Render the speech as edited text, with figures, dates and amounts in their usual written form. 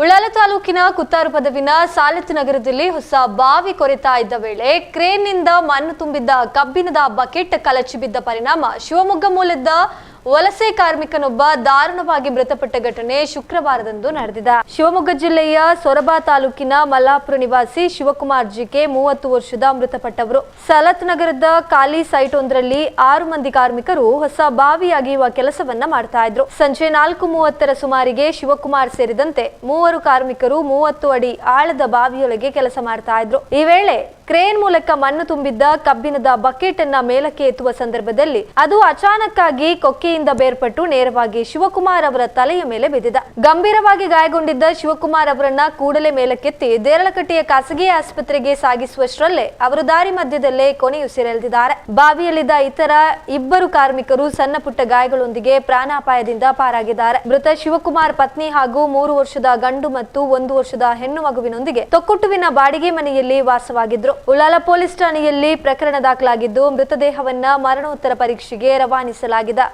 ಉಳ್ಳಾಲ ತಾಲೂಕಿನ ಕುತ್ತಾರು ಪದವಿನ ಸಾಲತ್ ನಗರದಲ್ಲಿ ಹೊಸ ಬಾವಿ ಕೊರೆತಾ ಇದ್ದ ವೇಳೆ ಕ್ರೇನ್ನಿಂದ ಮಣ್ಣು ತುಂಬಿದ್ದ ಕಬ್ಬಿಣದ ಬಕೆಟ್ ಕಲಚಿ ಬಿದ್ದ ಪರಿಣಾಮ ಶಿವಮೊಗ್ಗ ಮೂಲದ ವಲಸೆ ಕಾರ್ಮಿಕನೊಬ್ಬ ದಾರುಣವಾಗಿ ಮೃತಪಟ್ಟ ಘಟನೆ ಶುಕ್ರವಾರದಂದು ನಡೆದಿದೆ. ಶಿವಮೊಗ್ಗ ಜಿಲ್ಲೆಯ ಸೊರಬ ತಾಲೂಕಿನ ಮಲ್ಲಾಪುರ ನಿವಾಸಿ ಶಿವಕುಮಾರ್ ಜಿಕೆ 30 ವರ್ಷದ ಮೃತಪಟ್ಟವರು. ಸಾಲತ್ ನಗರದ ಖಾಲಿ ಸೈಟ್ ಒಂದರಲ್ಲಿ 6 ಮಂದಿ ಕಾರ್ಮಿಕರು ಹೊಸ ಬಾವಿ ಅಗೆಯುವ ಕೆಲಸವನ್ನ ಮಾಡ್ತಾ ಇದ್ರು. ಸಂಜೆ 4:30 ಸುಮಾರಿಗೆ ಶಿವಕುಮಾರ್ ಸೇರಿದಂತೆ 3 ಕಾರ್ಮಿಕರು 30 ಅಡಿ ಆಳದ ಬಾವಿಯೊಳಗೆ ಕೆಲಸ ಮಾಡ್ತಾ ಇದ್ರು. ಈ ವೇಳೆ ಕ್ರೇನ್ ಮೂಲಕ ಮಣ್ಣು ತುಂಬಿದ್ದ ಕಬ್ಬಿಣದ ಬಕೆಟ್ ಅನ್ನ ಮೇಲಕ್ಕೆ ಎತ್ತುವ ಸಂದರ್ಭದಲ್ಲಿ ಅದು ಅಚಾನಕ್ಕಾಗಿ ಕೊಕ್ಕೆಯಿಂದ ಬೇರ್ಪಟ್ಟು ನೇರವಾಗಿ ಶಿವಕುಮಾರ್ ಅವರ ತಲೆಯ ಮೇಲೆ ಬಿದ್ದಿದೆ. ಗಂಭೀರವಾಗಿ ಗಾಯಗೊಂಡಿದ್ದ ಶಿವಕುಮಾರ್ ಅವರನ್ನ ಕೂಡಲೇ ಮೇಲಕ್ಕೆತ್ತಿ ದೇರಳಕಟ್ಟೆಯ ಖಾಸಗಿ ಆಸ್ಪತ್ರೆಗೆ ಸಾಗಿಸುವಷ್ಟರಲ್ಲೇ ಅವರು ದಾರಿ ಮಧ್ಯದಲ್ಲೇ ಕೊನೆಯುಸಿರೆಳೆದಿದ್ದಾರೆ. ಬಾವಿಯಲ್ಲಿದ್ದ ಇತರ 2 ಕಾರ್ಮಿಕರು ಸಣ್ಣ ಪುಟ್ಟ ಗಾಯಗಳೊಂದಿಗೆ ಪ್ರಾಣಾಪಾಯದಿಂದ ಪಾರಾಗಿದ್ದಾರೆ. ಮೃತ ಶಿವಕುಮಾರ್ ಪತ್ನಿ ಹಾಗೂ 3 ವರ್ಷದ ಗಂಡು ಮತ್ತು 1 ವರ್ಷದ ಹೆಣ್ಣು ಮಗುವಿನೊಂದಿಗೆ ತೊಕ್ಕೊಟ್ಟುವಿನ ಬಾಡಿಗೆ ಮನೆಯಲ್ಲಿ ವಾಸವಾಗಿದ್ರು. ಉಳ್ಳಾಲ ಪೊಲೀಸ್ ಠಾಣೆಯಲ್ಲಿ ಪ್ರಕರಣ ದಾಖಲಾಗಿದ್ದು ಮೃತದೇಹವನ್ನ ಮರಣೋತ್ತರ ಪರೀಕ್ಷೆಗೆ ರವಾನಿಸಲಾಗಿದೆ.